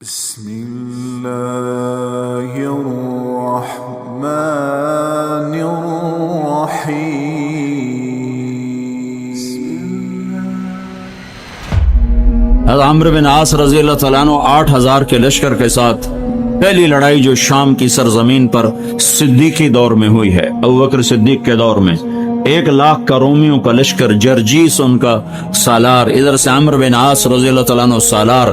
بسم الله الرحمن الرحيم حضرت عمرو بن عاص رضی اللہ تعالیٰ عنہ 8000 کے لشکر کے ساتھ پہلی لڑائی جو شام کی سرزمین پر صدیقی دور میں ہوئی ہے، ابوبکر صدیق کے دور میں 1,00,000 کا رومیوں کا لشکر، جرجیس ان کا سالار، ادھر سے عمرو بن عاص رضی اللہ تعالیٰ عنہ سالار،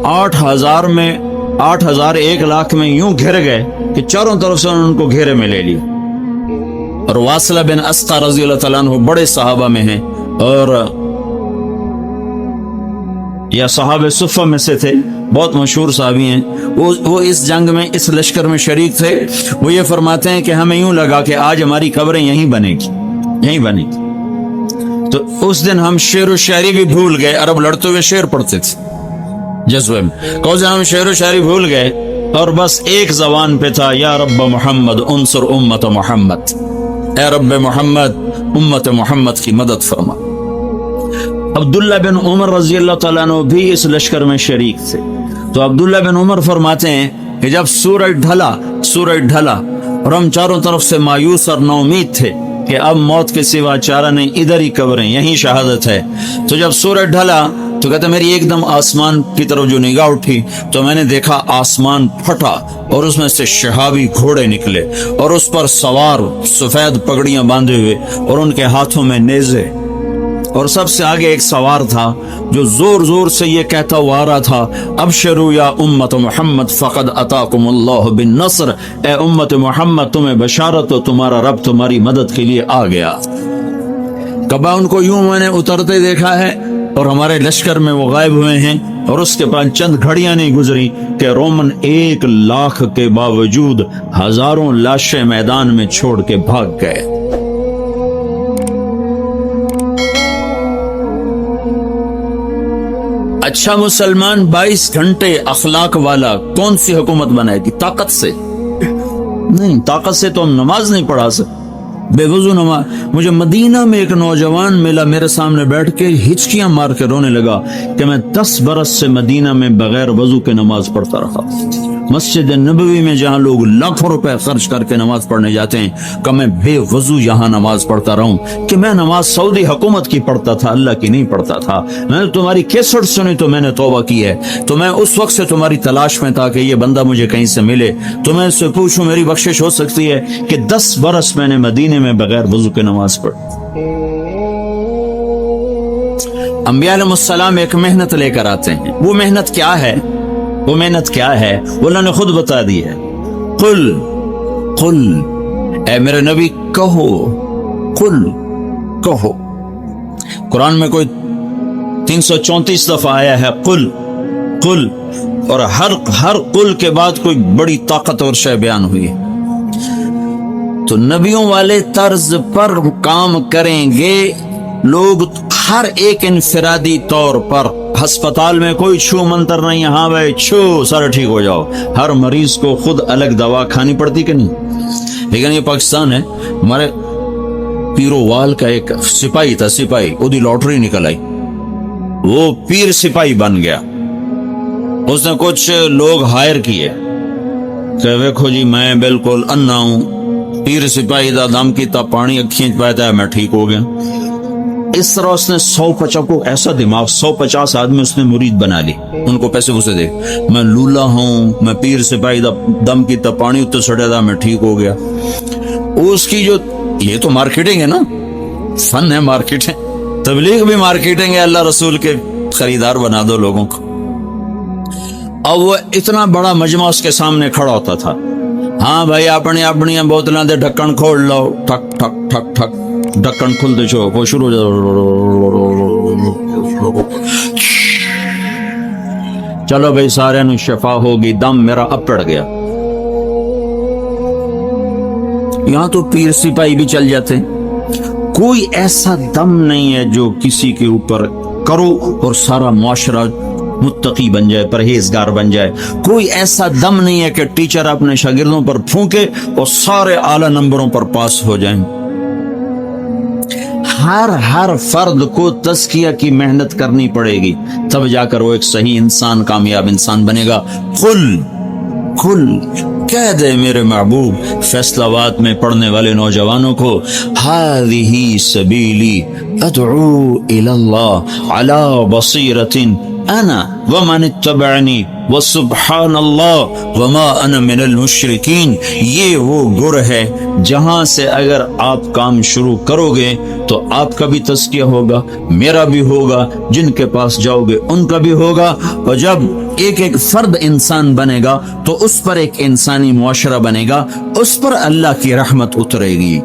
8000 میں 1,00,000 میں یوں گھر گئے کہ چاروں طرف سے ان کو گھیرے میں لے لیا۔ اور واصلہ بن اسقع رضی اللہ تعالیٰ عنہ بڑے صحابہ میں ہیں اور یا صحابہ صفہ میں سے تھے، بہت مشہور صحابی ہیں، وہ اس جنگ میں اس لشکر میں شریک تھے۔ وہ یہ فرماتے ہیں کہ ہمیں یوں لگا کہ آج ہماری قبریں یہیں بنے گی، یہیں بنے گی۔ تو اس دن ہم شعر و شاعری بھی بھول گئے، عرب لڑتے ہوئے شعر پڑھتے تھے جذبے میں، کون ہم شعر و شاعری بھول گئے اور بس ایک زبان پہ تھا، یا رب محمد انصر امت محمد، اے رب محمد امت محمد کی مدد فرما۔ عبداللہ بن عمر رضی اللہ تعالیٰ عنہ بھی اس لشکر میں شریک تھے۔ تو عبداللہ بن عمر فرماتے ہیں کہ جب سورج ڈھلا اور ہم چاروں طرف سے مایوس اور نومید تھے کہ اب موت کے سوا چارہ نہیں، ادھر ہی قبریں، یہیں شہادت ہے، تو جب سورج ڈھلا تو کہتے میری ایک دم آسمان کی طرف جو نگاہ اٹھی تو میں نے دیکھا آسمان پھٹا اور اس میں سے شہابی گھوڑے نکلے اور اس پر سوار سفید پگڑیاں باندھے ہوئے اور ان کے ہاتھوں میں نیزے، اور سب سے آگے ایک سوار تھا جو زور زور سے یہ کہتا ہوا آ رہا تھا، ابشروا یا امت محمد فقد اتاکم اللہ بالنصر، اے امت محمد تمہیں بشارت ہو، تمہارا رب تمہاری مدد کے لیے آ گیا۔ کبا ان کو یوں میں نے اترتے دیکھا ہے اور ہمارے لشکر میں وہ غائب ہوئے ہیں، اور اس کے بعد چند گھڑیاں نہیں گزری کہ رومن 1,00,000 کے باوجود ہزاروں لاشیں میدان میں چھوڑ کے بھاگ گئے۔ اچھا مسلمان 22 گھنٹے اخلاق والا کون سی حکومت بنائے گی؟ طاقت سے نہیں، طاقت سے تو ہم نماز نہیں پڑھا سکتے، بے وضو نماز۔ مجھے مدینہ میں ایک نوجوان ملا، میرے سامنے بیٹھ کے ہچکیاں مار کے رونے لگا کہ میں 10 برس سے مدینہ میں بغیر وضو کے نماز پڑھتا رہا۔ مسجد نبوی میں جہاں لوگ لاکھوں روپے خرچ کر کے نماز پڑھنے جاتے ہیں کہ میں بے وضو یہاں نماز پڑھتا رہوں، کہ میں نماز سعودی حکومت کی پڑھتا تھا، اللہ کی نہیں پڑھتا تھا۔ میں نے تمہاری کیسٹ سنی تو میں نے توبہ کی ہے، تو میں اس وقت سے تمہاری تلاش میں تھا کہ یہ بندہ مجھے کہیں سے ملے، تو میں اس سے پوچھوں میری بخشش ہو سکتی ہے کہ 10 برس میں نے مدینے میں بغیر وضو کے نماز پڑھ۔ انبیاء علیہ السلام ایک محنت لے کر آتے ہیں، وہ محنت کیا ہے؟ وہ محنت کیا ہے؟ وہ اللہ نے خود بتا دی ہے، قل اے میرے نبی کہو، قل کہو۔ قرآن میں کوئی 334 دفعہ آیا ہے قل، اور ہر قل کے بعد کوئی بڑی طاقتور شے بیان ہوئی ہے۔ تو نبیوں والے طرز پر کام کریں گے لوگ، ہر ایک انفرادی طور پر۔ ہسپتال میں کوئی چھو منتر نہیں، ہاں بھائی چھو سر ٹھیک ہو جاؤ۔ ہر مریض کو خود الگ دوا کھانی پڑتی کہ نہیں؟ لیکن یہ پاکستان ہے، ہمارے پیرو وال کا ایک سپاہی تھا، سپاہی، ادھی لاٹری نکل آئی، وہ پیر سپاہی بن گیا۔ اس نے کچھ لوگ ہائر کیے کہ دیکھو جی میں بالکل انا ہوں، پیر سپاہی دا دم کی تا پانی اکھیں پاتا ہے، میں ٹھیک ہو گیا۔ اس طرح اس نے 150 کو ایسا دماغ، 150 آدمی اس نے مرید بنا لی، ان کو پیسے پوسے دے، میں لولا ہوں، میں پیر سپاہی دا دم کی تا پانی اتنے سڑے دا، میں ٹھیک ہو گیا۔ اس کی جو یہ تو مارکیٹنگ ہے نا، فن ہے مارکیٹنگ، تبلیغ بھی مارکیٹنگ ہے، اللہ رسول کے خریدار بنا دو لوگوں کو۔ اب وہ اتنا بڑا مجمع اس کے سامنے کھڑا ہوتا تھا، ہاں بھائی اپنی بوتلیں دے ڈھکن کھول لو، ٹھک ٹھک ٹھک ٹھک، ڈھکن کھلتے چھو وہ شروع ہو جاتا، چلو بھائی سارے نو شفا ہوگی، دم میرا اب پڑ گیا۔ یہاں تو پیر سپاہی بھی چل جاتے، کوئی ایسا دم نہیں ہے جو کسی کے اوپر کرو اور سارا معاشرہ متقی بن جائے، پرہیزگار بن جائے۔ کوئی ایسا دم نہیں ہے کہ ٹیچر اپنے شاگردوں پر پھونکے اور سارے اعلی نمبروں پر پاس ہو جائیں۔ ہر فرد کو تزکیہ کی محنت کرنی پڑے گی، تب جا کر وہ ایک صحیح انسان، کامیاب انسان بنے گا۔ کل کہہ دے میرے محبوب فیصل آباد میں پڑھنے والے نوجوانوں کو، ہذہ سبیلی ادعو الی اللہ علی بصیرۃ انا ومن اتبعنی وسبحان اللہ وما انا من المشرکین۔ یہ وہ گر ہے جہاں سے اگر آپ کام شروع کرو گے تو آپ کا بھی تزکیہ ہوگا، میرا بھی ہوگا، جن کے پاس جاؤ گے ان کا بھی ہوگا، اور جب ایک ایک فرد انسان بنے گا تو اس پر ایک انسانی معاشرہ بنے گا، اس پر اللہ کی رحمت اترے گی۔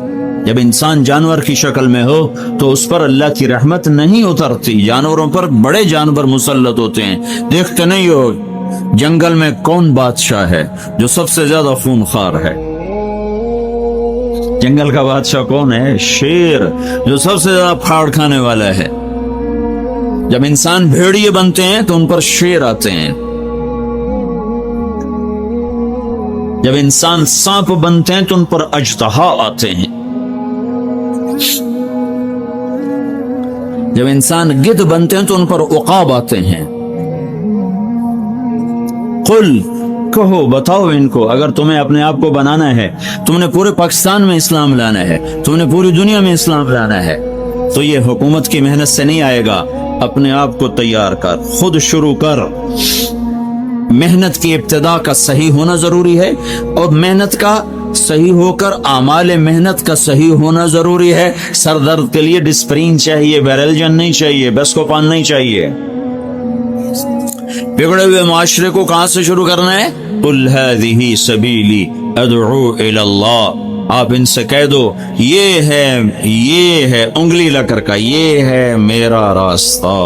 جب انسان جانور کی شکل میں ہو تو اس پر اللہ کی رحمت نہیں اترتی۔ جانوروں پر بڑے جانور مسلط ہوتے ہیں، دیکھتے نہیں ہو جنگل میں کون بادشاہ ہے جو سب سے زیادہ خونخوار ہے؟ جنگل کا بادشاہ کون ہے؟ شیر، جو سب سے زیادہ پھاڑ کھانے والا ہے۔ جب انسان بھیڑیے بنتے ہیں تو ان پر شیر آتے ہیں، جب انسان سانپ بنتے ہیں تو ان پر اژدہا آتے ہیں، جب انسان گدھ بنتے ہیں تو ان پر عقاب آتے ہیں۔ قل، کہو، بتاؤ ان کو، اگر تمہیں اپنے آپ کو بنانا ہے، تم نے پورے پاکستان میں اسلام لانا ہے، تم نے پوری دنیا میں اسلام لانا ہے، تو یہ حکومت کی محنت سے نہیں آئے گا۔ اپنے آپ کو تیار کر، خود شروع کر۔ محنت کی ابتدا کا صحیح ہونا ضروری ہے، اور محنت کا صحیح ہو کر اعمال محنت کا صحیح ہونا ضروری ہے۔ سر درد کے لیے ڈسپرین چاہیے، بیرلجن نہیں چاہیے، بیسکوپان نہیں چاہیے۔ بگڑے ہوئے معاشرے کو کہاں سے شروع کرنا ہے؟ قل ہذہ سبیلی ادعو الی اللہ۔ آپ ان سے کہہ دو یہ ہے انگلی لا کر کا، یہ ہے میرا راستہ۔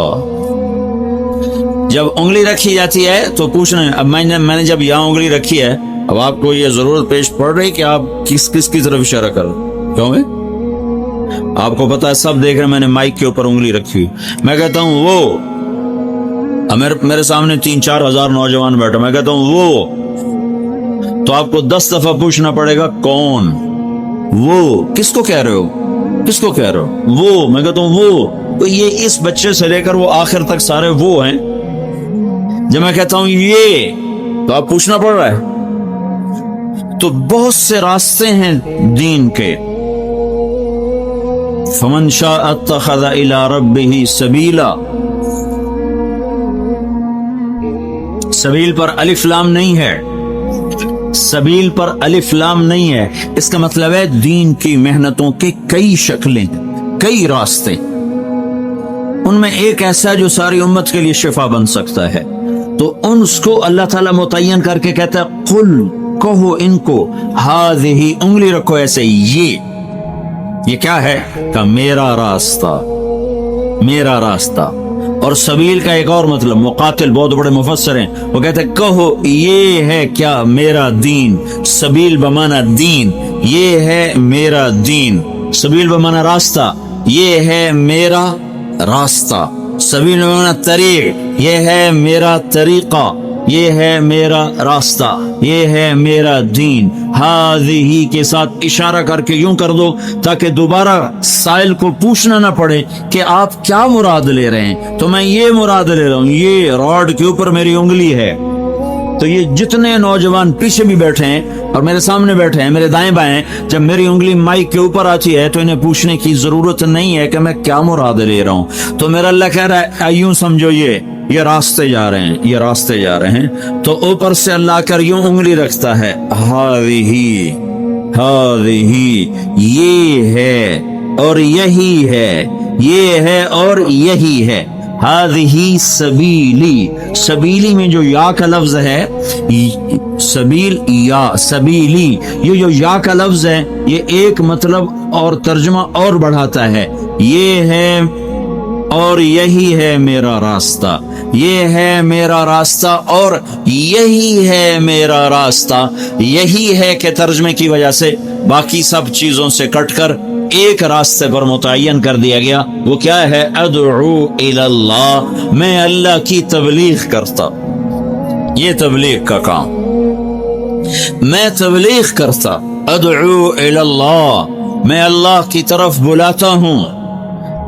جب انگلی رکھی جاتی ہے تو پوچھنا، اب میں نے جب یہاں انگلی رکھی ہے، اب آپ کو یہ ضرورت پیش پڑ رہی کہ آپ کس کی طرف اشارہ کرو؟ کیوں ہے؟ آپ کو پتا ہے، سب دیکھ رہے، میں نے مائک کے اوپر انگلی رکھی، میں کہتا ہوں وہ، میرے سامنے 3-4 ہزار نوجوان بیٹھے، میں کہتا ہوں وہ، تو آپ کو 10 دفعہ پوچھنا پڑے گا کون وہ؟ کس کو کہہ رہے ہو؟ کس کو کہہ رہے ہو؟ وہ، میں کہتا ہوں وہ، تو یہ اس بچے سے لے کر وہ آخر تک سارے وہ ہیں۔ جب میں کہتا ہوں یہ، تو آپ پوچھنا پڑ رہا ہے۔ تو بہت سے راستے ہیں دین کے۔ فمن شاء اتخذ الی ربہ سبیلا، سبیل پر الف لام نہیں ہے، سبیل پر الف لام نہیں ہے، اس کا مطلب ہے دین کی محنتوں کے کئی شکلیں، کئی راستے، ان میں ایک ایسا جو ساری امت کے لیے شفا بن سکتا ہے، تو ان اس کو اللہ تعالیٰ متعین کر کے کہتا ہے قل، کہو ان کو، ہذہ، انگلی رکھو ایسے، یہ کیا ہے؟ کہ میرا راستہ، میرا راستہ۔ اور سبیل کا ایک اور مطلب، مقاتل بہت بڑے مفسر ہیں، وہ کہتے ہیں کہو یہ ہے کیا؟ میرا دین۔ سبیل بمانا دین، یہ ہے میرا دین۔ سبیل بمانا راستہ، یہ ہے میرا راستہ۔ سبیل بمانا طریق، یہ ہے میرا طریقہ، یہ ہے میرا راستہ، یہ ہے میرا دین۔ ہذہ کے ساتھ اشارہ کر کے یوں کر دو تاکہ دوبارہ سائل کو پوچھنا نہ پڑے کہ آپ کیا مراد لے رہے ہیں۔ تو میں یہ مراد لے رہا ہوں، یہ راڈ کے اوپر میری انگلی ہے۔ تو یہ جتنے نوجوان پیچھے بھی بیٹھے ہیں اور میرے سامنے بیٹھے ہیں، میرے دائیں بائیں، جب میری انگلی مائک کے اوپر آتی ہے تو انہیں پوچھنے کی ضرورت نہیں ہے کہ میں کیا مراد لے رہا ہوں۔ تو میرا اللہ کہہ رہا ہے یوں سمجھو، یہ راستے جا رہے ہیں، یہ راستے جا رہے ہیں۔ تو اوپر سے اللہ کر یوں انگلی رکھتا ہے، ہذہ، یہ ہے اور یہی ہے، یہ ہے اور یہی ہے۔ ہذہ سبیلی، سبیلی میں جو یا کا لفظ ہے، سبیل یا سبیلی، یہ جو یا کا لفظ ہے یہ ایک مطلب اور ترجمہ اور بڑھاتا ہے، یہ ہے اور یہی ہے میرا راستہ، یہ ہے میرا راستہ اور یہی ہے میرا راستہ۔ یہی ہے کہ ترجمے کی وجہ سے باقی سب چیزوں سے کٹ کر ایک راستے پر متعین کر دیا گیا، وہ کیا ہے؟ ادعو الی اللہ، میں اللہ کی تبلیغ کرتا، یہ تبلیغ کا کام، میں تبلیغ کرتا۔ ادعو الی اللہ، میں اللہ کی طرف بلاتا ہوں۔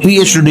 PhD,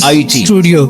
IT,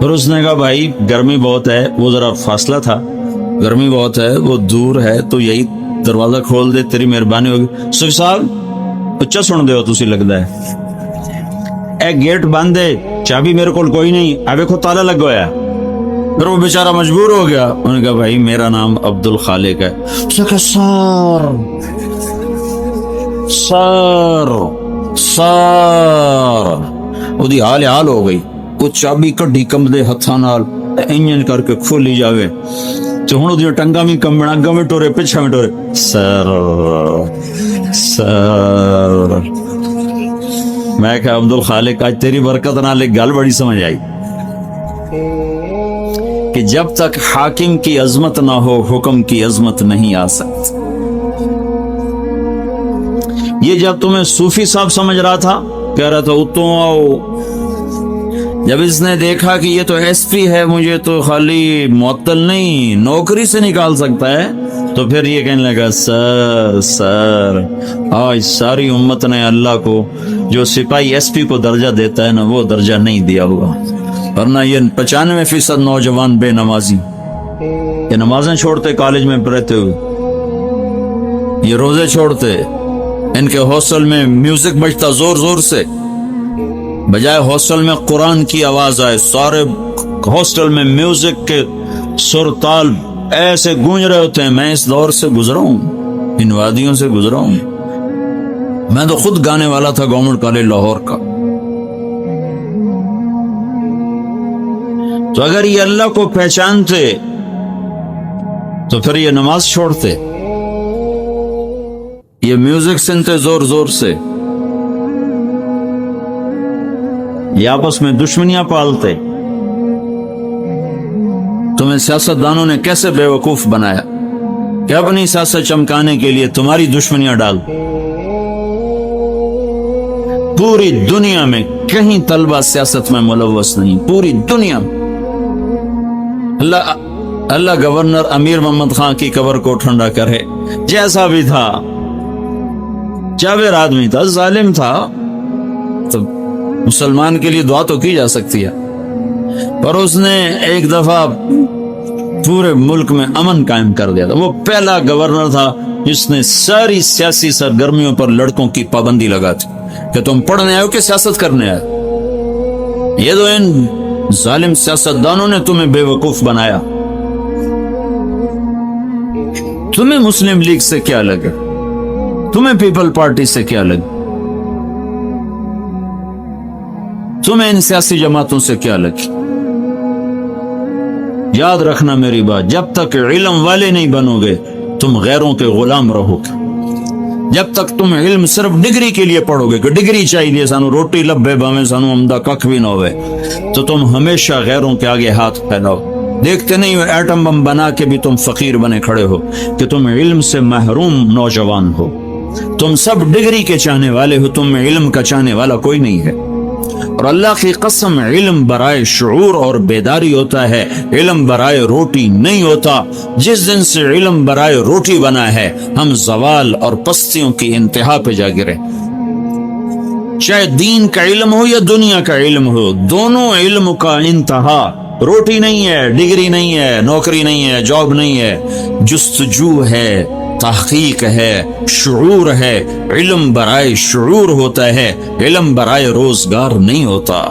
پھر اس نے کہا بھائی گرمی بہت ہے، وہ ذرا فاصلہ تھا، گرمی بہت ہے، وہ دور ہے، تو یہی دروازہ کھول دے، تیری مہربانی ہوگی۔ صفی صاحب اچھا سن دے ہو تسی لگتا ہے، اے گیٹ بند ہے، چابی میرے کو کوئی نہیں، اب کو تالا لگ گیا۔ پھر وہ بیچارہ مجبور ہو گیا، انہوں نے کہا بھائی میرا نام عبد الخالق ہے۔ اس نے کہا سر وہ دی حال ہو گئی، وہ چابی کڈی کمبدے ہتھاں نال انجن کر کے کھولی جاوے، تو ہن دی ٹنگا بھی کمبنا، اگا میں ٹورے پیچھے میں ٹورے، سر میں کہا عبد الخالق آج تیری برکت نال ایک گل بڑی سمجھ آئی کہ جب تک حاکم کی عظمت نہ ہو حکم کی عظمت نہیں آ سکتی۔ یہ جب تمہیں صوفی صاحب سمجھ رہا تھا، کہہ رہا تھا اتوں آؤ، جب اس نے دیکھا کہ یہ تو ایس پی ہے، مجھے تو خالی معطل نہیں نوکری سے نکال سکتا ہے، تو پھر یہ کہنے لگا سر آج ساری امت نے اللہ کو جو سپاہی ایس پی کو درجہ دیتا ہے نا، وہ درجہ نہیں دیا ہوا، ورنہ یہ 95% نوجوان بے نمازی، یہ نمازیں چھوڑتے کالج میں رہتے ہوئے، یہ روزے چھوڑتے، ان کے ہاسٹل میں میوزک بجتا زور زور سے، بجائے ہاسٹل میں قرآن کی آواز آئے، سارے ہاسٹل میں میوزک کے سر تال ایسے گونج رہے ہوتے ہیں۔ میں اس دور سے گزرا ہوں، ان وادیوں سے گزرا ہوں، میں تو خود گانے والا تھا گورنمنٹ کالج لاہور کا۔ تو اگر یہ اللہ کو پہچانتے تو پھر یہ نماز چھوڑتے، یہ میوزک سنتے زور زور سے، یہ آپس میں دشمنیاں پالتے۔ تمہیں سیاست دانوں نے کیسے بے وقوف بنایا کہ اپنی سیاست چمکانے کے لیے تمہاری دشمنیاں ڈال۔ پوری دنیا میں کہیں طلبہ سیاست میں ملوث نہیں، پوری دنیا میں۔ اللہ گورنر امیر محمد خان کی قبر کو ٹھنڈا کرے، جیسا بھی تھا، جابر آدمی تھا، ظالم تھا، تو مسلمان کے لیے دعا تو کی جا سکتی ہے، پر اس نے ایک دفعہ پورے ملک میں امن قائم کر دیا تھا۔ وہ پہلا گورنر تھا جس نے ساری سیاسی سرگرمیوں پر لڑکوں کی پابندی لگا تھی کہ تم پڑھنے آئے ہو کہ سیاست کرنے آئے۔ یہ تو ان ظالم سیاستدانوں نے تمہیں بے وقوف بنایا۔ تمہیں مسلم لیگ سے کیا لگا؟ تمہیں پیپل پارٹی سے کیا لگا؟ تمہیں ان سیاسی جماعتوں سے کیا لگی؟ یاد رکھنا میری بات، جب تک علم والے نہیں بنو گے تم غیروں کے غلام رہو گے۔ جب تک تم علم صرف ڈگری کے لیے پڑھو گے کہ ڈگری چاہیے سانو روٹی لبے باویں سانو عمدہ ککھ بھی نہ ہوئے، تو تم ہمیشہ غیروں کے آگے ہاتھ پھیلاؤ۔ دیکھتے نہیں ہو ایٹم بم بنا کے بھی تم فقیر بنے کھڑے ہو کہ تم علم سے محروم نوجوان ہو۔ تم سب ڈگری کے چاہنے والے ہو، تم میں علم کا چاہنے والا کوئی نہیں ہے۔ اور اللہ کی قسم علم برائے شعور اور بیداری ہوتا ہے، علم برائے روٹی نہیں ہوتا۔ جس دن سے علم برائے روٹی بنا ہے ہم زوال اور پستیوں کی انتہا پہ جا گرے۔ چاہے دین کا علم ہو یا دنیا کا علم ہو، دونوں علم کا انتہا روٹی نہیں ہے، ڈگری نہیں ہے، نوکری نہیں ہے، جاب نہیں ہے، جستجو ہے، تحقیق ہے، شعور ہے۔ علم برائے شعور ہوتا ہے، علم برائے روزگار نہیں ہوتا۔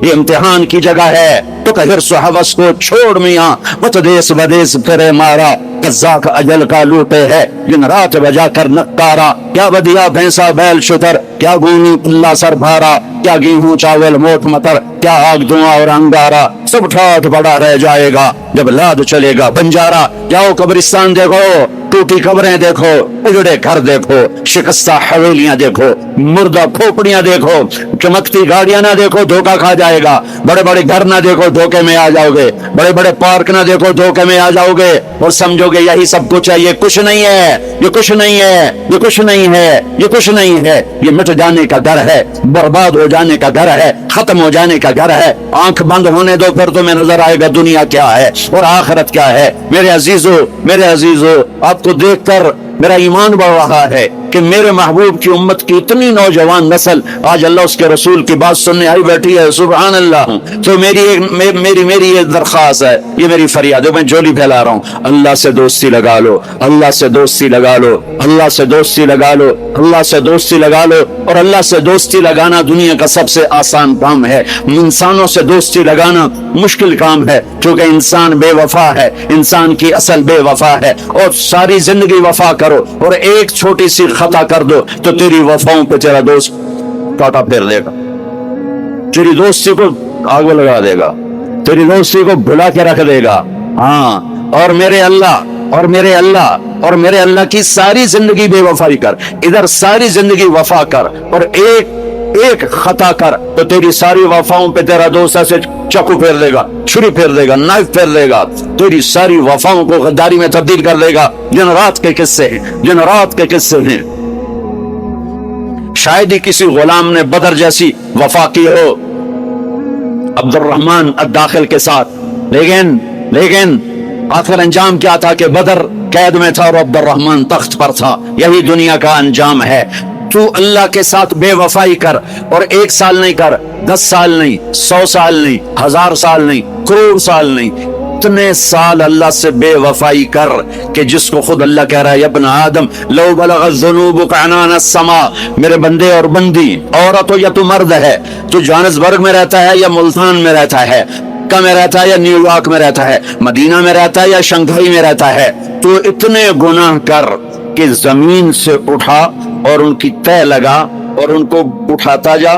یہ امتحان کی جگہ ہے تو کہ حرص و حوث کو چھوڑ میاں، مت دیس ودیس پھرے مارا، قزاق اجل کا لوٹے ہے دن رات بجا کر نکارا۔ کیا بدیا بھینسا بیل شتر، کیا گونی پلا سر بھارا، کیا گیہوں چاول موٹ متر، کیا آگ دھواں اور انگارا، سب ٹھاٹ پڑا رہ جائے گا جب لاد چلے گا بنجارا۔ جاؤ قبرستان دیکھو، ٹوٹی قبریں دیکھو، اجڑے گھر دیکھو، شکستہ حویلیاں دیکھو، مردہ کھوپڑیاں دیکھو، چمکتی گاڑیاں نہ دیکھو دھوکہ کھا جائے گا، بڑے بڑے گھر نہ دیکھو دھوکے میں آ جاؤ گے، بڑے بڑے پارک نہ دیکھو دھوکے میں آ جاؤ گے اور سمجھو گے یہی سب کچھ ہے۔ یہ کچھ نہیں ہے، یہ کچھ نہیں ہے، یہ کچھ نہیں ہے، یہ کچھ نہیں ہے۔ یہ مٹ جانے کا گھر ہے، برباد ہو جانے کا گھر ہے، ختم ہو جانے کا گھر ہے۔ آنکھ بند ہونے دو پھر تمہیں نظر آئے گا دنیا کیا ہے اور آخرت کیا ہے۔ میرے عزیزو، میرے عزیزو، آپ کو دیکھ کر میرا ایمان بڑھ رہا ہے، کہ میرے محبوب کی امت کی اتنی نوجوان نسل آج اللہ اس کے رسول کی بات سننے آئی بیٹھی ہے، سبحان اللہ. تو میری یہ درخواست ہے، یہ میری فریاد ہے، میں جولی پھیلا رہا ہوں، اللہ سے دوستی لگا لو، اللہ سے دوستی لگا لو، اللہ سے دوستی لگا لو، اللہ سے دوستی لگا لو. اور اللہ سے دوستی لگانا دنیا کا سب سے آسان کام ہے. انسانوں سے دوستی لگانا مشکل کام ہے، کیونکہ انسان بے وفا ہے، انسان کی اصل بے وفا ہے. اور ساری زندگی وفا کرو اور ایک چھوٹی سی خطا کر دو تو تیری وفاؤں پہ تیرا دوست کاٹا پھیر دے گا، تیری دوستی کو آگ میں لگا دے گا، تیری دوستی کو بھلا کے رکھ دے گا. ہاں، اور میرے اللہ کی ساری زندگی بے وفائی کر، ادھر ساری زندگی وفا کر اور ایک خطا کر تو تیری ساری وفاؤں پہ تیرا دوست ایسے چاقو پھیر دے گا، چھری پھیر دے گا، نائف پھیر دے گا، تیری ساری وفاؤں کو غداری میں تبدیل کر دے گا. جن رات کے قصے ہیں. شاید ہی کسی غلام نے بدر جیسی وفا کی ہو عبد الرحمن الداخل کے ساتھ، لیکن آخر انجام کیا تھا کہ بدر قید میں تھا اور عبد الرحمن تخت پر تھا. یہی دنیا کا انجام ہے. تو اللہ کے ساتھ بے وفائی کر، اور 1 سال نہیں کر، 10 سال نہیں، 100 سال نہیں، 1000 سال نہیں، کروڑ سال نہیں، اتنے سال اللہ سے بے وفائی کر کہ جس کو خود اللہ کہہ رہا ہے، یا ابن آدم لو بلغ الذنوب عنان السماء، میرے بندے اور بندی، عورت ہو یا تو مرد ہے، تو جوہانسبرگ میں رہتا ہے یا ملتان میں رہتا ہے، مکہ میں رہتا ہے یا نیو یارک میں رہتا ہے، مدینہ میں رہتا ہے یا شنگھائی میں رہتا ہے، تو اتنے گناہ کر کہ زمین سے اٹھا اور ان کی تہ لگا اور ان کو اٹھاتا جا،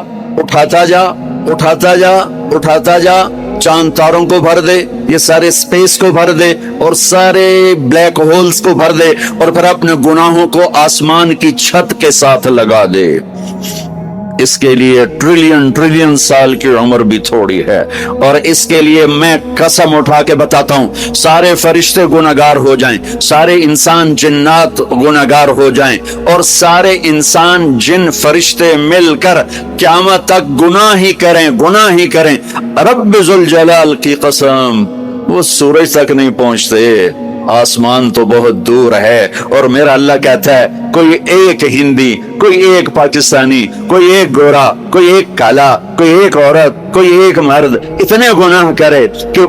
چاند تاروں کو بھر دے، یہ سارے اسپیس کو بھر دے اور سارے بلیک ہولز کو بھر دے، اور پھر اپنے گناہوں کو آسمان کی چھت کے ساتھ لگا دے. اس کے لیے ٹریلین سال کی عمر بھی تھوڑی ہے. اور اس کے لیے میں قسم اٹھا کے بتاتا ہوں، سارے فرشتے گناہگار ہو جائیں، سارے انسان جنات گناہگار ہو جائیں، اور سارے انسان جن فرشتے مل کر قیامت تک گناہ ہی کریں، رب ذوالجلال کی قسم وہ سورج تک نہیں پہنچتے، آسمان تو بہت دور ہے. اور میرا اللہ کہتا ہے کوئی ایک ہندی، کوئی ایک پاکستانی، کوئی ایک گورا، کوئی ایک کالا، کوئی ایک عورت، کوئی ایک مرد اتنے گناہ کرے کہ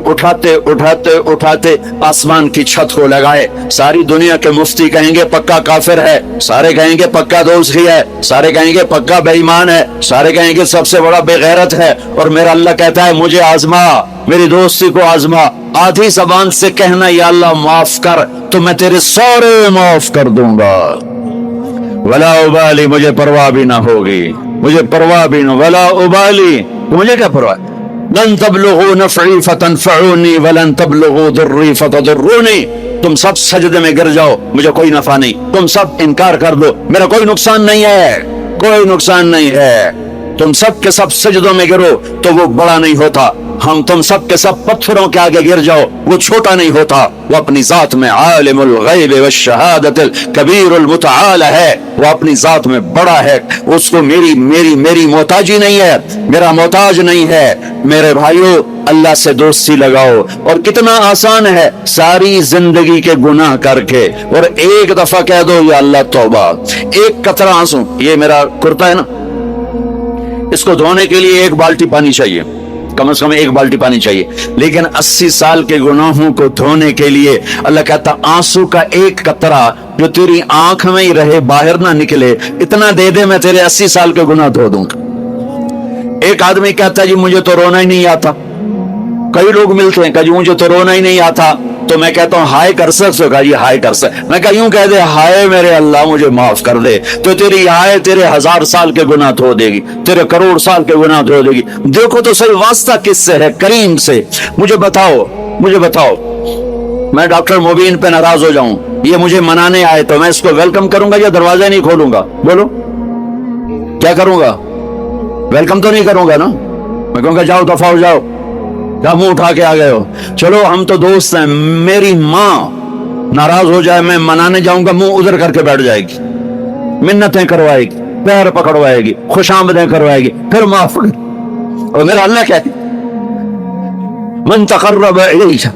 اٹھاتے آسمان کی چھت کو لگائے. ساری دنیا کے مفتی کہیں گے پکا کافر ہے، سارے کہیں گے پکا دوزخی ہے، سارے کہیں گے پکا بے ایمان ہے، سارے کہیں گے سب سے بڑا بے غیرت ہے. اور میرا اللہ کہتا ہے مجھے آزما، میری دوستی کو آزما، آدھی زبان سے کہنا یا اللہ معاف کر تو میں تیرے سارے معاف کر دوں گا. ولا ابالی، مجھے پرواہ بھی نہ ہوگی، ولا ابالی، مجھے کیا پرواہ. لن تبلغوا نفعی فتنفعونی ولن تبلغوا ضری فتضرونی. تم سب سجدے میں گر جاؤ، مجھے کوئی نفع نہیں. تم سب انکار کر دو، میرا کوئی نقصان نہیں ہے. تم سب کے سب سجدوں میں گرو تو وہ بڑا نہیں ہوتا. ہم تم سب کے سب پتھروں کے آگے گر جاؤ، وہ چھوٹا نہیں ہوتا. وہ اپنی ذات میں عالم الغیب والشہادت الکبیر المتعال ہے، وہ اپنی ذات میں بڑا ہے. اس کو میری محتاجی نہیں ہے، میرا محتاج نہیں ہے. میرے بھائیو، اللہ سے دوستی لگاؤ. اور کتنا آسان ہے، ساری زندگی کے گناہ کر کے اور ایک دفعہ کہہ دو یا اللہ توبہ. ایک قطرہ آنسو، یہ میرا کرتا ہے نا، اس کو دھونے کے لیے 1 بالٹی پانی چاہیے، کم از کم 1 بالٹی پانی چاہیے. لیکن 80 سال کے گناہوں کو دھونے کے لیے اللہ کہتا آنسو کا 1 قطرہ جو تیری آنکھ میں ہی رہے، باہر نہ نکلے، اتنا دے دے، میں تیرے 80 سال کے گناہ دھو دوں گا. ایک آدمی کہتا ہے جی مجھے تو رونا ہی نہیں آتا. کئی لوگ ملتے ہیں کہ جی مجھے تو رونا ہی نہیں آتا. تو میں کہتا ہوں ہائے کر سکتے، کہا جی ہائے کر سکتے. میں کہا یوں کہہ دے ہائے میرے اللہ مجھے معاف کر دے، تو تیری ہائے تیرے 1000 سال کے گناہ دھو دے گی، تیرے کروڑ سال کے گناہ دھو دے گی. دیکھو تو صحیح واسطہ کس سے ہے؟ کریم سے. مجھے بتاؤ میں ڈاکٹر مبین پہ ناراض ہو جاؤں، یہ مجھے منانے آئے تو میں اس کو ویلکم کروں گا یا دروازہ نہیں کھولوں گا؟ بولو کیا کروں گا؟ ویلکم تو نہیں کروں گا نا. میں کہوں گا جاؤ دفعہ ہو جاؤ، کیا منہ اٹھا کے آ گئے ہو؟ چلو ہم تو دوست ہیں. میری ماں ناراض ہو جائے، میں منانے جاؤں گا، منہ ادھر کر کے بیٹھ جائے گی، منتیں کروائے گی، پیر پکڑوائے گی، خوش آمدیں کروائے گی، پھر معاف کر. اور میرا اللہ کہتے من تقرب الیہ،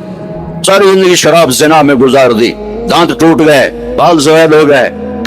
ساری زندگی شراب زنا میں گزار دی، دانت ٹوٹ گئے، بال زویل ہو گئے،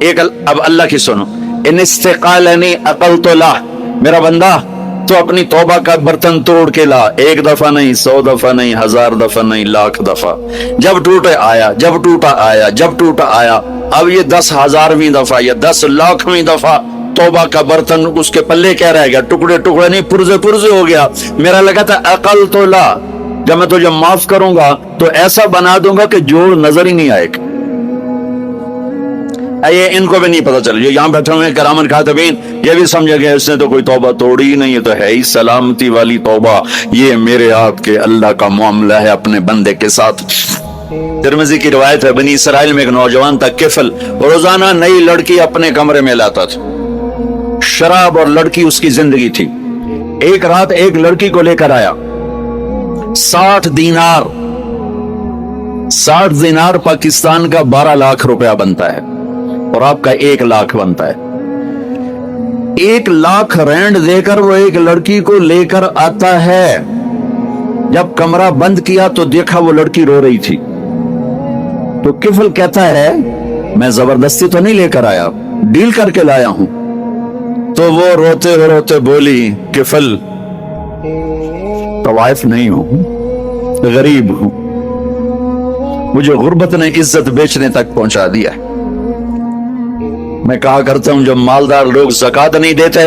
ایک اب اللہ کی سنو، ان استقالنی عقلت لا، میرا بندہ تو اپنی توبہ کا برتن توڑ کے لا، ایک دفعہ نہیں، 100 دفعہ نہیں، 1000 دفعہ نہیں، لاکھ دفعہ، جب ٹوٹے آیا، جب ٹوٹا آیا، جب ٹوٹا آیا، اب یہ 10,000ویں دفعہ یا 10 لاکھویں دفعہ توبہ کا برتن اس کے پلے کیا رہ گیا؟ ٹکڑے ٹکڑے نہیں، پرزے پرزے ہو گیا۔ میرا لگا تھا عقل تو لا، جب میں تجھے معاف کروں گا تو ایسا بنا دوں گا کہ جوڑ نظر ہی نہیں آئے گا۔ یہ ان کو بھی نہیں پتا چل، جو یہاں بیٹھے ہوئے کرامن کاتبین، یہ بھی سمجھے گیا اس نے تو کوئی توبہ توڑی ہی نہیں، یہ تو ہے ہی سلامتی والی توبہ۔ یہ میرے آپ کے اللہ کا معاملہ ہے اپنے بندے کے ساتھ۔ ترمذی کی روایت ہے، بنی اسرائیل میں ایک نوجوان تھا کفل، روزانہ نئی لڑکی اپنے کمرے میں لاتا تھا، شراب اور لڑکی اس کی زندگی تھی۔ ایک رات ایک لڑکی کو لے کر آیا، 60 دینار، 60 دینار پاکستان کا 12 لاکھ روپیہ بنتا ہے، اور آپ کا 1 لاکھ بنتا ہے۔ 1 لاکھ رینڈ دے کر وہ ایک لڑکی کو لے کر آتا ہے۔ جب کمرہ بند کیا تو دیکھا وہ لڑکی رو رہی تھی، تو کفل کہتا ہے میں زبردستی تو نہیں لے کر آیا، ڈیل کر کے لایا ہوں۔ تو وہ روتے روتے بولی، کفل طوائف نہیں ہوں، غریب ہوں، مجھے غربت نے عزت بیچنے تک پہنچا دیا ہے۔ میں کہا کرتا ہوں جب مالدار لوگ زکات نہیں دیتے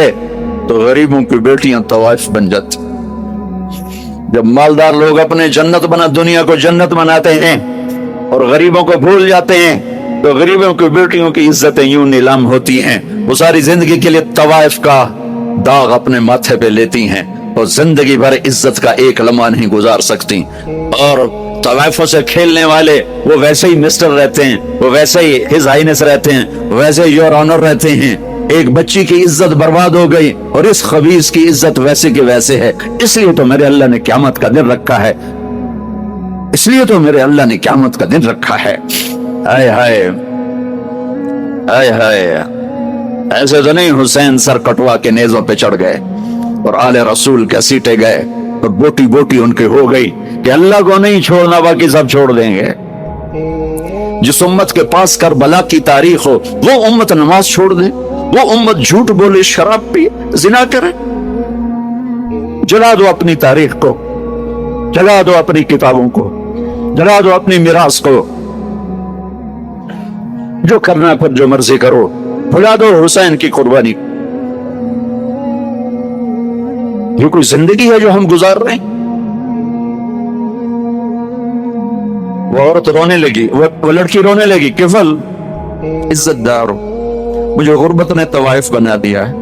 تو غریبوں کی بیٹیاں طوائف بن جاتی۔ جب مالدار لوگ اپنے جنت بنا دنیا کو جنت بناتے ہیں اور غریبوں کو بھول جاتے ہیں تو غریبوں کی بیٹیوں کی عزتیں یوں نیلام ہوتی ہیں۔ وہ ساری زندگی کے لیے طوائف کا داغ اپنے ماتھے پہ لیتی ہیں اور زندگی بھر عزت کا ایک لمحہ نہیں گزار سکتی۔ اور طوائفوں سے کھیلنے والے وہ ویسے ہی مسٹر رہتے ہیں، وہ ویسے ہی ہز ہائنس رہتے ہیں، ویسے یور آنر رہتے ہیں۔ ایک بچی کی عزت برباد ہو گئی اور اس خبیث کی عزت ویسے کی ویسے ہے۔ اس لیے تو میرے اللہ نے قیامت کا دن رکھا ہے، اس لیے تو میرے اللہ نے قیامت کا دن رکھا ہے۔ آئے ہائے آئے ہائے، ایسے تو نہیں حسین سر کٹوا کے نیزوں پہ چڑھ گئے اور آل رسول کے سیٹے گئے اور بوٹی بوٹی ان کے ہو گئی کہ اللہ کو نہیں چھوڑنا باقی سب چھوڑ دیں گے۔ جس امت کے پاس کربلا کی تاریخ ہو وہ امت نماز چھوڑ دے، وہ امت جھوٹ بولے، شراب پی، زنا کرے۔ جلا دو اپنی تاریخ کو، جلا دو اپنی کتابوں کو، جلا دو اپنی میراث کو، جو کرنا پھر جو مرضی کرو، بھلا دو حسین کی قربانی۔ یہ کوئی زندگی ہے جو ہم گزار رہے ہیں؟ وہ عورت رونے لگی، وہ لڑکی رونے لگی، کفل عزت دار ہو، مجھے غربت نے طوائف بنا دیا ہے۔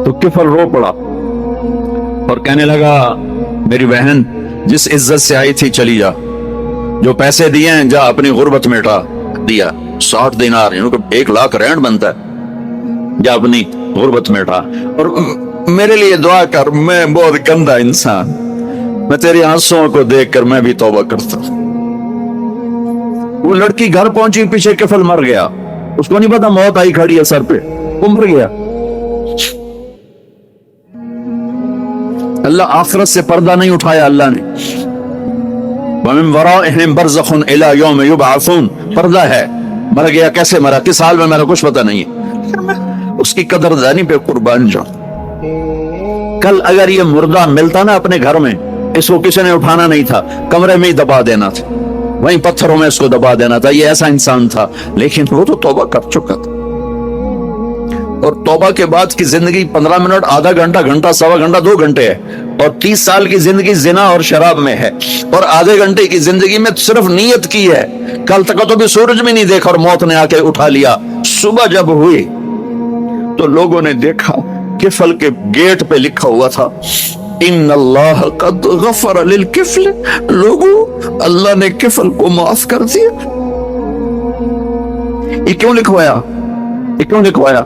تو کفل رو پڑا اور کہنے لگا میری بہن جس عزت سے آئی تھی چلی جا، جو پیسے دیے ہیں جا اپنی غربت مٹا دیا، 60 دینار یعنی کہ 1 لاکھ رینڈ بنتا ہے، جا اپنی غربت مٹا، اور میرے لیے دعا کر، میں بہت گندا انسان، میں تیری آنسوؤں کو دیکھ کر میں بھی توبہ کرتا ہوں۔ وہ لڑکی گھر پہنچی، پیچھے کفل مر گیا، اس کو نہیں پتا موت آئی کھڑی ہے سر پہ، وہ مر گیا۔ اللہ آخرت سے پردہ نہیں اٹھایا اللہ نے۔ وَمِن وَرَائِهِمْ بَرْزَخٌ إِلَى يَوْمِ يُبْعَثُونَ، پردہ ہے، مر گیا، کیسے مرا، کس حال میں میرا کچھ پتہ نہیں ہے، اس کی قدردانی پہ قربان جاؤ۔ کل اگر یہ مردہ ملتا نا اپنے گھر میں، اس کو کسی نے اٹھانا نہیں تھا، کمرے میں ہی دبا دینا تھا، وہیں پتھروں میں اس کو دبا دینا تھا، یہ ایسا انسان تھا، لیکن وہ تو توبہ کر چکا تھا۔ اور توبہ کے بعد کی زندگی 15 منٹ، آدھا گھنٹہ، گھنٹہ، سوا گھنٹہ، 2 گھنٹے ہے، اور 30 سال کی زندگی زنا اور شراب میں ہے، اور آدھے گھنٹے کی زندگی میں صرف نیت کی ہے۔ کل تک تو بھی سورج میں نہیں دیکھا اور موت نے آ کے اٹھا لیا۔ صبح جب ہوئی تو لوگوں نے دیکھا کفل کے گیٹ پہ لکھا ہوا تھا ان اللہ قد غفر للکفل، لوگوں اللہ نے کفل کو معاف کر دیا۔ یہ کیوں لکھوایا؟ یہ کیوں لکھوایا؟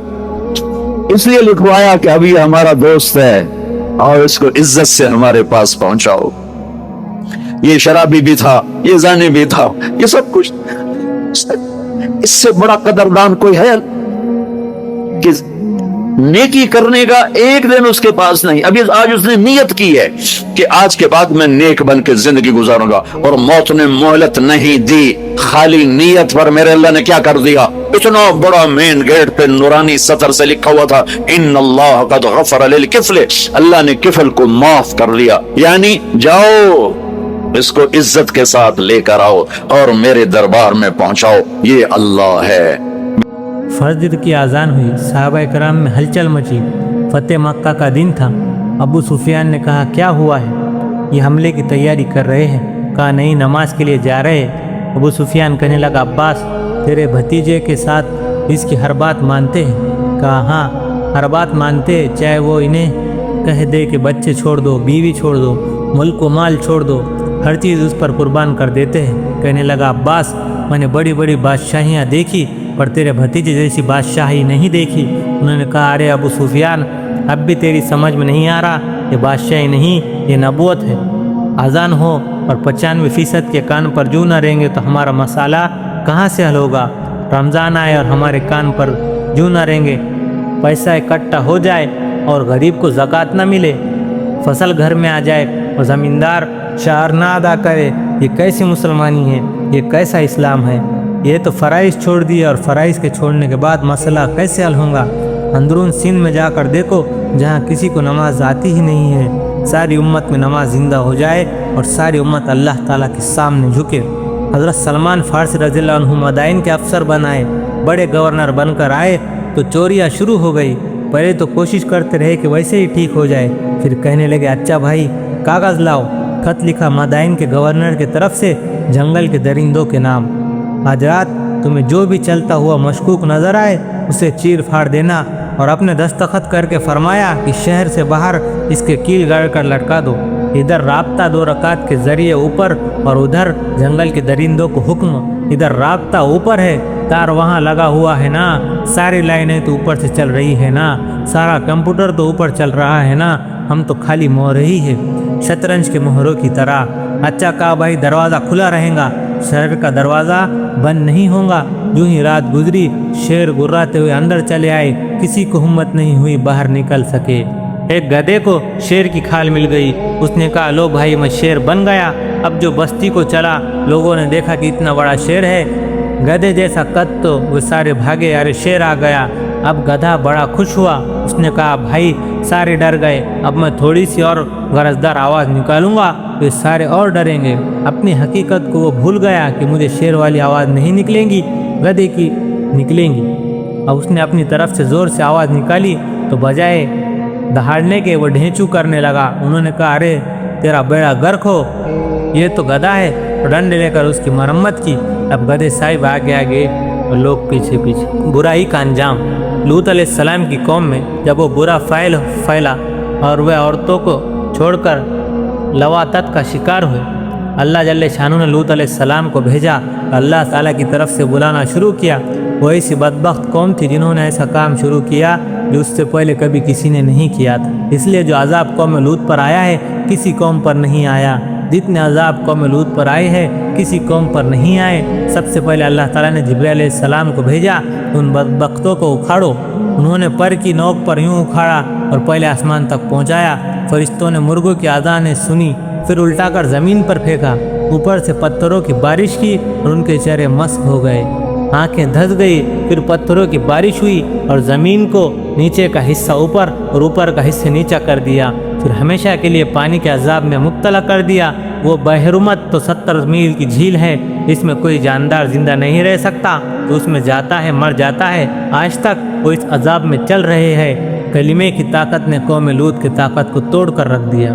اس لیے لکھوایا کہ ابھی ہمارا دوست ہے اور اس کو عزت سے ہمارے پاس پہنچاؤ۔ یہ شرابی بھی تھا، یہ زانی بھی تھا، یہ سب کچھ، اس سے بڑا قدردان کوئی ہے کہ نیکی کرنے کا ایک دن اس کے پاس نہیں. ابھی آج اس نے نیت کی ہے کہ آج کے بعد میں نیک بن کے زندگی گزاروں گا, اور موت نے مہلت نہیں دی. خالی نیت پر میرے اللہ نے کیا کر دیا, اتنا بڑا مین گیٹ پہ نورانی سطر سے لکھا ہوا تھا ان اللہ قد غفر للکفل, اللہ نے کفل کو معاف کر لیا. یعنی جاؤ اس کو عزت کے ساتھ لے کر آؤ اور میرے دربار میں پہنچاؤ, یہ اللہ ہے. فجر کی اذان ہوئی, صحابہ کرام میں ہلچل مچی. فتح مکہ کا دن تھا. ابو سفیان نے کہا کیا ہوا ہے؟ یہ حملے کی تیاری کر رہے ہیں. کہا نہیں, نماز کے لیے جا رہے ہیں. ابو سفیان کہنے لگا عباس تیرے بھتیجے کے ساتھ اس کی ہر بات مانتے ہیں؟ کہا ہاں ہر بات مانتے, چاہے وہ انہیں کہہ دے کہ بچے چھوڑ دو, بیوی چھوڑ دو, ملک و مال چھوڑ دو, ہر چیز اس پر قربان کر دیتے ہیں. کہنے لگا عباس میں نے بڑی بڑی بادشاہیاں دیکھی پر تیرے بھتیجے جیسی بادشاہی نہیں دیکھی. انہوں نے کہا ارے ابو سفیان اب بھی تیری سمجھ میں نہیں آ رہا, یہ بادشاہی نہیں یہ نبوت ہے. اذان ہو اور 95% کے کان پر جو نہ رہیں گے تو ہمارا مسئلہ کہاں سے حل ہوگا. رمضان آئے اور ہمارے کان پر جو نہ رہیں گے, پیسہ اکٹھا ہو جائے اور غریب کو زکوٰۃ نہ ملے, فصل گھر میں آ جائے اور زمیندار شعر نہ ادا کرے, یہ کیسی مسلمانی ہے, یہ کیسا اسلام ہے. یہ تو فرائض چھوڑ دیے اور فرائض کے چھوڑنے کے بعد مسئلہ کیسے حل ہوگا. اندرون سندھ میں جا کر دیکھو جہاں کسی کو نماز آتی ہی نہیں ہے, ساری امت میں نماز زندہ ہو جائے اور ساری امت اللہ تعالیٰ کے سامنے جھکے. حضرت سلمان فارسی رضی اللہ عنہ مدائن کے افسر بنائے, بڑے گورنر بن کر آئے تو چوریاں شروع ہو گئی. پہلے تو کوشش کرتے رہے کہ ویسے ہی ٹھیک ہو جائے, پھر کہنے لگے اچھا بھائی کاغذ لاؤ. خط لکھا مدائن کے گورنر کی طرف سے جنگل کے درندوں کے نام. آج رات تمہیں جو بھی چلتا ہوا مشکوک نظر آئے اسے چیر پھاڑ دینا, اور اپنے دستخط کر کے فرمایا کہ شہر سے باہر اس کے کیل گاڑ کر لٹکا دو. ادھر رابطہ 2 رکعت کے ذریعے اوپر اور ادھر جنگل کے درندوں کو حکم. ادھر رابطہ اوپر ہے, تار وہاں لگا ہوا ہے نا, ساری لائنیں تو اوپر سے چل رہی ہے نا, سارا کمپیوٹر تو اوپر چل رہا ہے نا, ہم تو خالی مہر ہی ہے شطرنج کے مہروں کی طرح. اچھا کہا بھائی دروازہ کھلا رہے گا, شہر کا دروازہ بند نہیں ہوگا. جو ہی رات گزری شیر گراتے ہوئے اندر چلے آئے, کسی کو ہمت نہیں ہوئی باہر نکل سکے. ایک گدھے کو شیر کی کھال مل گئی, اس نے کہا لو بھائی میں شیر بن گیا. اب جو بستی کو چلا لوگوں نے دیکھا کہ اتنا بڑا شیر ہے, گدھے جیسا قد, تو وہ سارے بھاگے, ارے شیر آ گیا. اب گدھا بڑا خوش ہوا, اس نے کہا بھائی سارے ڈر گئے, اب میں تھوڑی سی اور غرضدار آواز نکالوں گا تو یہ سارے اور ڈریں گے. اپنی حقیقت کو وہ بھول گیا کہ مجھے شیر والی آواز نہیں نکلیں گی, گدھے کی نکلیں گی. اب اس نے اپنی طرف سے زور سے آواز نکالی تو بجائے دہاڑنے کے وہ ڈھینچو کرنے لگا. انہوں نے کہا ارے تیرا بیڑا غرق ہو, یہ تو گدھا ہے. ڈنڈے لے کر اس کی مرمت کی. اب گدھے صاحب آگے آگے اور لوگ پیچھے پیچھے. برائی کا انجام. لوط علیہ السلام کی قوم میں جب وہ برا فعل پھیلا اور وہ عورتوں کو چھوڑ کر لواطت کا شکار ہوئے, اللہ جل شانہ نے لوط علیہ السلام کو بھیجا, اللہ تعالیٰ کی طرف سے بلانا شروع کیا. وہ ایسی بدبخت قوم تھی جنہوں نے ایسا کام شروع کیا جو اس سے پہلے کبھی کسی نے نہیں کیا تھا. اس لیے جو عذاب قوم لوط پر آیا ہے کسی قوم پر نہیں آیا. جتنے عذاب قوم لوط پر آئے ہیں کسی قوم پر نہیں آئے. سب سے پہلے اللہ تعالیٰ نے جبرائیل علیہ السلام کو بھیجا, ان بدبختوں کو اکھاڑو. انہوں نے پر کی نوک پر یوں اکھاڑا اور پہلے آسمان تک پہنچایا. فرشتوں نے مرغوں کی آذانیں سنی, پھر الٹا کر زمین پر پھینکا. اوپر سے پتھروں کی بارش کی اور ان کے چہرے مسک ہو گئے, آنکھیں دھس گئی. پھر پتھروں کی بارش ہوئی اور زمین کو نیچے کا حصہ اوپر اور اوپر کا حصہ نیچا کر دیا. پھر ہمیشہ کے لیے پانی کے عذاب میں مبتلا کر دیا. وہ بحرمت تو 70 میل کی جھیل ہے, اس میں کوئی جاندار زندہ نہیں رہ سکتا, تو اس میں جاتا ہے مر جاتا ہے. آج تک وہ اس عذاب میں چل رہے ہیں. کلمے کی طاقت نے قوم لوط کی طاقت کو توڑ کر رکھ دیا.